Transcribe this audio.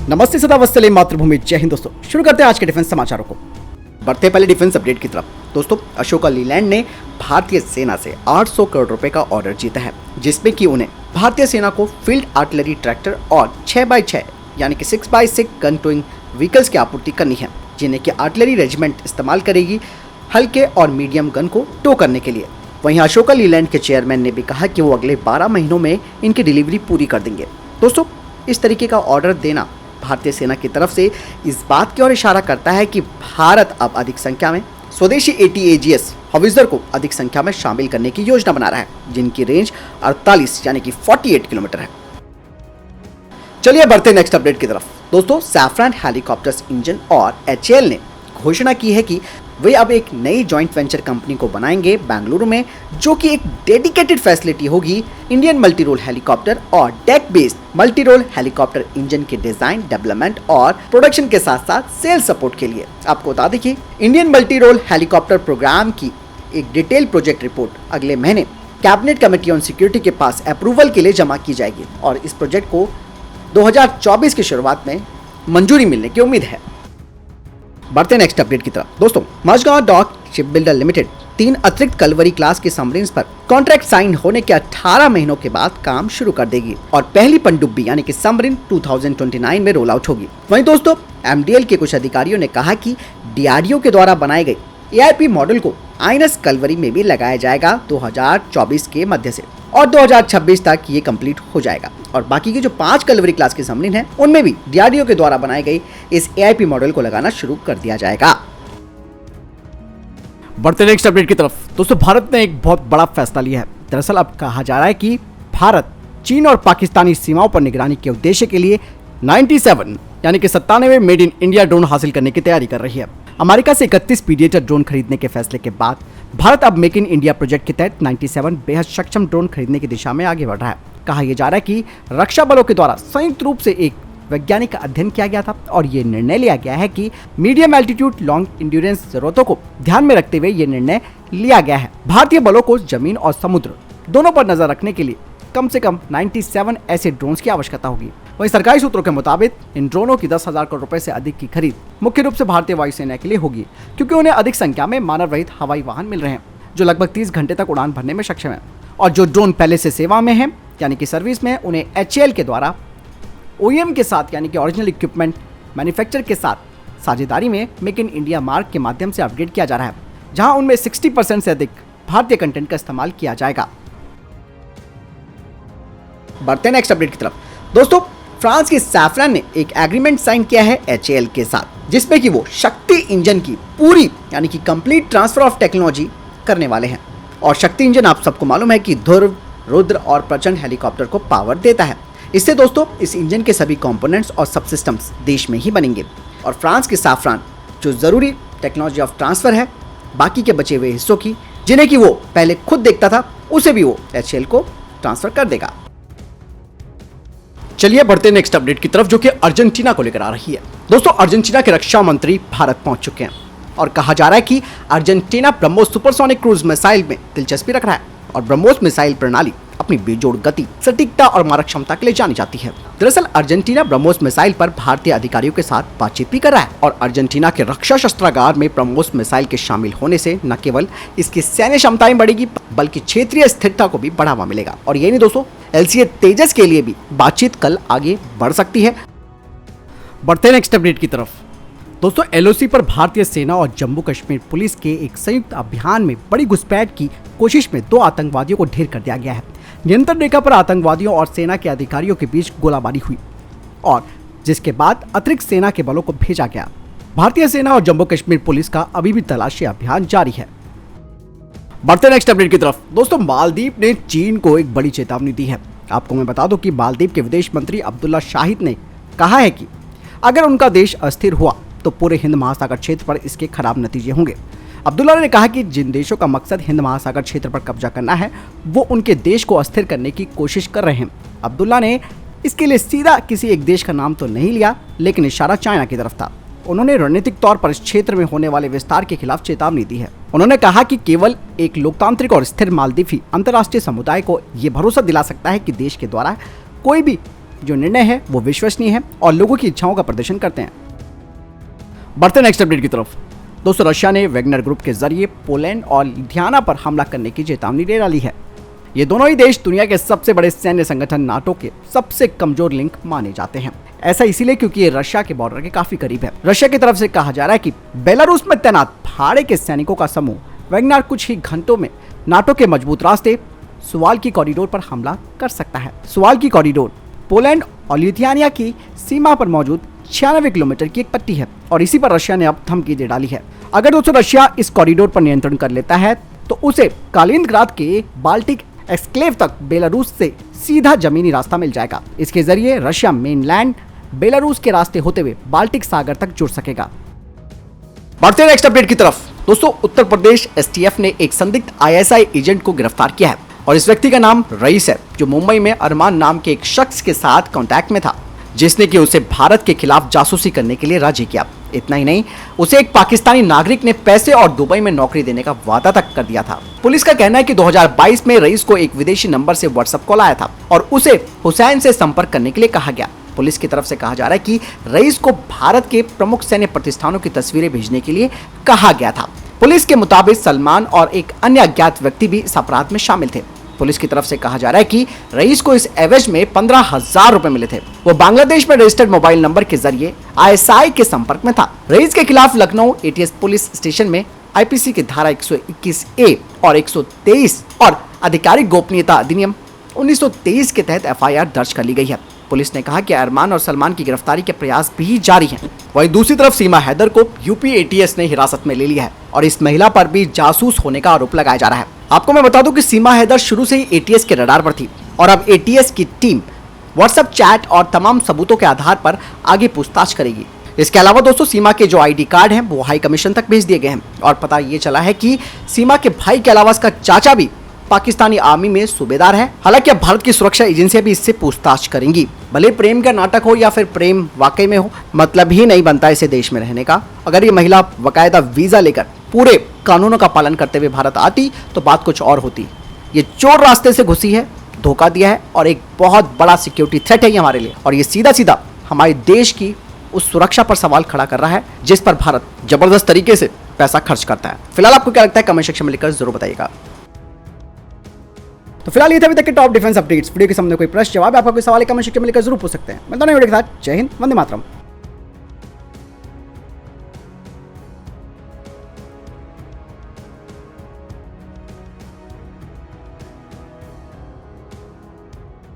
नमस्ते सदा वत्सले मातृभूमि, जय हिंद। दोस्तों शुरू करते हैं आज के डिफेंस समाचारों को। बढ़ते पहले डिफेंस अपडेट की तरफ। दोस्तों अशोका लीलैंड ने भारतीय सेना से 800 करोड़ रुपए का ऑर्डर जीता है, जिसमें कि उन्हें भारतीय सेना को फील्ड आर्टिलरी ट्रैक्टर और 6x6 यानी कि 6x6 गन टोइंग व्हीकल्स की आपूर्ति करनी है, जिन्हें कि आर्टिलरी रेजिमेंट इस्तेमाल करेगी हल्के और मीडियम गन को टो करने के लिए। वहीं अशोका लीलैंड के चेयरमैन ने भी कहा कि वो अगले 12 महीनों में इनकी डिलीवरी पूरी कर देंगे। दोस्तों इस तरीके का ऑर्डर देना भारतीय सेना की तरफ से इस बात की ओर इशारा करता है कि भारत अब अधिक संख्या में स्वदेशी ATAGS हॉविट्जर को अधिक संख्या में शामिल करने की योजना बना रहा है, जिनकी रेंज 48 यानी कि 48 किलोमीटर है। चलिए बढ़ते नेक्स्ट अपडेट की तरफ। दोस्तों सैफरन हेलीकॉप्टर्स इंजन और HAL ने घोषणा की है कि वे अब एक नई जॉइंट वेंचर कंपनी को बनाएंगे बेंगलुरु में, जो कि एक डेडिकेटेड फैसिलिटी होगी इंडियन मल्टी रोल हेलीकॉप्टर और deck based multi role helicopter engine के डिजाइन, डेवलपमेंट और प्रोडक्शन के साथ साथ सेल्स सपोर्ट के लिए। आपको बता दें कि Indian multi role helicopter programme की एक डिटेल प्रोजेक्ट रिपोर्ट अगले महीने कैबिनेट कमेटी ऑन सिक्योरिटी के पास अप्रूवल के लिए जमा की जाएगी और इस प्रोजेक्ट को 2024 की शुरुआत में मंजूरी मिलने की उम्मीद है। बढ़ते नेक्स्ट अपडेट की तरफ। दोस्तों Mazagon dock ship builder limited 3 अतिरिक्त कलवरी क्लास के सबमरीन्स पर कॉन्ट्रैक्ट साइन होने के 18 महीनों के बाद काम शुरू कर देगी और पहली पनडुब्बी यानी कि सबमरीन 2029 में रोल आउट होगी। वहीं दोस्तों MDL के कुछ अधिकारियों ने कहा कि DRDO के द्वारा बनाए गए ARP मॉडल को INS कलवरी में भी लगाया जाएगा 2024 के मध्य से और 2026 तक ये कंप्लीट हो जाएगा और बाकी के जो 5 कलवरी क्लास के सबमरीन हैं उनमें भी DRDO के द्वारा बनाए गए इस AIP मॉडल को लगाना शुरू कर दिया जाएगा। बढ़ते नेक्स्ट अपडेट की तरफ। दोस्तों भारत ने एक बहुत बड़ा फैसला लिया है। दरअसल अब कहा जा रहा है कि भारत चीन और पाकिस्तानी सीमाओं पर निगरानी के उद्देश्य के लिए 97 यानी कि 97 मेड इन इंडिया ड्रोन हासिल करने की तैयारी कर रही है। अमेरिका से 31 पीडिएटर ड्रोन खरीदने के फैसले के बाद भारत अब मेक इन इंडिया प्रोजेक्ट के तहत 97 बेहद सक्षम ड्रोन खरीदने की दिशा में आगे बढ़ रहा है। कहा यह जा रहा है कि रक्षा बलों के द्वारा संयुक्त रूप से एक वैज्ञानिक अध्ययन किया गया था और ये निर्णय लिया गया है कि मीडियम एल्टीट्यूड लॉन्ग इंड्योरेंस जरूरतों को ध्यान में रखते हुए ये निर्णय लिया गया है। भारतीय बलों को जमीन और समुद्र दोनों पर नजर रखने के लिए कम से कम 97 ऐसे ड्रोन्स की आवश्यकता होगी। वहीं सरकारी सूत्रों के मुताबिक इन ड्रोनों की 10,000 करोड़ रुपए से अधिक की खरीद मुख्य रूप से भारतीय वायुसेना के लिए होगी, क्योंकि उन्हें अधिक संख्या में मानव रहित हवाई वाहन मिल रहे हैं जो लगभग 30 घंटे तक उड़ान भरने में सक्षम है और जो ड्रोन पहले से सेवा में है यानी कि सर्विस में, उन्हें HAL के द्वारा OEM के साथ यानी कि ओरिजिनल इक्विपमेंट मैन्युफैक्चर के साथ साझेदारी में मेक इन इंडिया मार्क के माध्यम से अपग्रेड किया जा रहा है, जहां उनमें 60% से अधिक भारतीय कंटेंट का इस्तेमाल किया जाएगा। बढ़ते नेक्स्ट अपडेट की तरफ। दोस्तों फ्रांस की सैफरन ने एक एग्रीमेंट साइन किया है HAL के साथ, जिसमें कि वो शक्ति इंजन की पूरी यानी कि कंप्लीट ट्रांसफर ऑफ टेक्नोलॉजी करने वाले हैं। और शक्ति इंजन आप सबको मालूम है कि ध्रुव, रुद्र और प्रचंड हेलीकॉप्टर को पावर देता है। इससे दोस्तों इस इंजन के सभी कंपोनेंट्स और सब सिस्टम्स देश में ही बनेंगे और फ्रांस की सैफरन जो जरूरी टेक्नोलॉजी ऑफ ट्रांसफर है बाकी के बचे हुए हिस्सों की, जिन्हें कि वो पहले खुद देखता था, उसे भी वो HAL को ट्रांसफर कर देगा। चलिए बढ़ते नेक्स्ट अपडेट की तरफ, जो कि अर्जेंटीना को लेकर आ रही है। दोस्तों अर्जेंटीना के रक्षा मंत्री भारत पहुंच चुके हैं और कहा जा रहा है कि Argentina BrahMos supersonic cruise missile में दिलचस्पी रख रहा है और ब्रह्मोस मिसाइल प्रणाली अपनी बेजोड़ गति, सटीकता और मारक क्षमता के लिए जानी जाती है। दरअसल अर्जेंटीना ब्रह्मोस मिसाइल पर भारतीय अधिकारियों के साथ बातचीत भी कर रहा है और अर्जेंटीना के रक्षा शस्त्रागार में ब्रह्मोस मिसाइल के शामिल होने से न केवल इसकी सैन्य क्षमताएं बढ़ेगी बल्कि क्षेत्रीय स्थिरता को भी बढ़ावा मिलेगा। और यही नहीं दोस्तों, LCA तेजस के लिए भी बातचीत कल आगे बढ़ सकती है। बढ़ते नेक्स्ट अपडेट की तरफ। दोस्तों LOC पर भारतीय सेना और जम्मू कश्मीर पुलिस के एक संयुक्त अभियान में बड़ी घुसपैठ की कोशिश में 2 आतंकवादियों को ढेर कर दिया गया है। नियंत्रण रेखा पर आतंकवादियों और सेना के अधिकारियों के बीच गोलाबारी हुई और जिसके बाद अतिरिक्त सेना के बलों को भेजा गया। भारतीय सेना और जम्मू कश्मीर पुलिस का अभी भी तलाशी अभियान जारी है। बढ़ते नेक्स्ट अपडेट की तरफ। दोस्तों मालदीव ने चीन को एक बड़ी चेतावनी दी है। आपको मैं बता दूं कि मालदीव के विदेश मंत्री अब्दुल्ला शाहिद ने कहा है कि अगर उनका देश अस्थिर हुआ तो पूरे हिंद महासागर क्षेत्र पर इसके खराब नतीजे होंगे। अब्दुल्ला ने कहा कि जिन देशों का मकसद हिंद महासागर क्षेत्र पर कब्जा करना है वो उनके देश को अस्थिर करने की कोशिश कर रहे हैं। अब्दुल्ला ने इसके लिए सीधा किसी एक देश का नाम तो नहीं लिया, लेकिन इशारा चाइना की तरफ था। उन्होंने रणनीतिक तौर पर इस क्षेत्र में होने वाले विस्तार के खिलाफ चेतावनी दी है। उन्होंने कहा कि केवल एक लोकतांत्रिक और स्थिर मालदीव ही अंतर्राष्ट्रीय समुदाय को ये भरोसा दिला सकता है कि देश के द्वारा कोई भी जो निर्णय है वो विश्वसनीय है और लोगों की इच्छाओं का प्रदर्शन करते हैं। बढ़ते नेक्स्ट अपडेट की तरफ। दोस्तों, रशिया ने वैगनर ग्रुप के जरिए पोलैंड और लिथुआनिया पर हमला करने की चेतावनी दे डाली है। ये दोनों ही देश दुनिया के सबसे बड़े सैन्य संगठन नाटो के सबसे कमजोर लिंक माने जाते हैं। ऐसा इसीलिए क्योंकि ये रशिया के बॉर्डर के काफी करीब है। रशिया की तरफ से कहा जा रहा है कि बेलारूस में तैनात भाड़े के सैनिकों का समूह वैगनर कुछ ही घंटों में नाटो के मजबूत रास्ते सुवाल्की कॉरिडोर पर हमला कर सकता है। सुवाल्की कॉरिडोर पोलैंड और लिथुआनिया की सीमा पर मौजूद 96 किलोमीटर की एक पट्टी है और इसी पर रशिया ने अब धमकी दे डाली है। अगर दोस्तों रशिया इस कॉरिडोर पर नियंत्रण कर लेता है तो उसे कालिनिंग्राद के बाल्टिक एक्सक्लेव तक बेलारूस से सीधा जमीनी रास्ता मिल जाएगा। इसके जरिए रशिया मेनलैंड बेलारूस के रास्ते होते हुए बाल्टिक सागर तक जुड़ सकेगा। बढ़ते नेक्स्ट अपडेट की तरफ। दोस्तों, उत्तर प्रदेश एसटीएफ ने एक संदिग्ध आईएसआई एजेंट को गिरफ्तार किया है और इस व्यक्ति का नाम रईस है, जो मुंबई में अरमान नाम के एक शख्स के साथ कांटेक्ट में था, जिसने कि उसे भारत के खिलाफ जासूसी करने के लिए राजी किया। इतना ही नहीं, उसे एक पाकिस्तानी नागरिक ने पैसे और दुबई में नौकरी देने का वादा तक कर दिया था। पुलिस का कहना है कि 2022 में रईस को एक विदेशी नंबर से व्हाट्सएप कॉल आया था और उसे हुसैन से संपर्क करने के लिए कहा गया। पुलिस की तरफ से कहा जा रहा है कि रईस को भारत के प्रमुख सैन्य प्रतिष्ठानों की तस्वीरें भेजने के लिए कहा गया था। पुलिस के मुताबिक सलमान और एक अन्य अज्ञात व्यक्ति भी इस अपराध में शामिल थे। पुलिस की तरफ से कहा जा रहा है कि रईस को इस एवज में 15,000 रुपए मिले थे। वो बांग्लादेश में रजिस्टर्ड मोबाइल नंबर के जरिए आईएसआई के संपर्क में था। रईस के खिलाफ लखनऊ एटीएस पुलिस स्टेशन में आईपीसी की धारा 121A और 123 और आधिकारिक गोपनीयता अधिनियम 1923 के तहत एफआईआर दर्ज कर ली गई है। पुलिस ने कहा कि अरमान और सलमान की गिरफ्तारी के प्रयास भी जारी हैं। वहीं दूसरी तरफ सीमा हैदर को यूपी एटीएस ने हिरासत में ले लिया है और इस महिला पर भी जासूस होने का आरोप लगाया जा रहा है। आपको मैं बता दूं कि सीमा हैदर शुरू से ही एटीएस के रडार पर थी और अब एटीएस की टीम व्हाट्सएप चैट और तमाम सबूतों के आधार पर आगे पूछताछ करेगी। इसके अलावा दोस्तों, सीमा के जो आईडी कार्ड हैं वो हाई कमीशन तक भेज दिए गए हैं और पता ये चला है कि सीमा के भाई के अलावा उसका चाचा भी पाकिस्तानी आर्मी में सूबेदार है। हालांकि अब भारत की सुरक्षा एजेंसियां भी इससे पूछताछ करेंगी। भले प्रेम का नाटक हो या फिर प्रेम वाकई में हो, मतलब ही नहीं बनता इसे देश में रहने का। अगर ये महिला बाकायदा वीजा लेकर पूरे कानूनों का पालन करते हुए भारत आती तो बात कुछ और होती। ये चोर रास्ते से घुसी है, धोखा दिया है और एक बहुत बड़ा सिक्योरिटी थ्रेट है ये हमारे लिए और ये सीधा सीधा हमारे देश की उस सुरक्षा पर सवाल खड़ा कर रहा है जिस पर भारत जबरदस्त तरीके से पैसा खर्च करता है। फिलहाल आपको क्या लगता है कमेंट सेक्शन में लिखकर जरूर बताइएगा। तो फिलहाल ये थे अभी तक के टॉप डिफेंस अपडेट्स। वीडियो के सामने कोई प्रश्न जवाब आपका कोई सवाल कमेंट सेक्शन में लिखकर जरूर पूछ सकते हैं। मैं दोनों वीडियो के साथ जय हिंद, वंदे मातरम।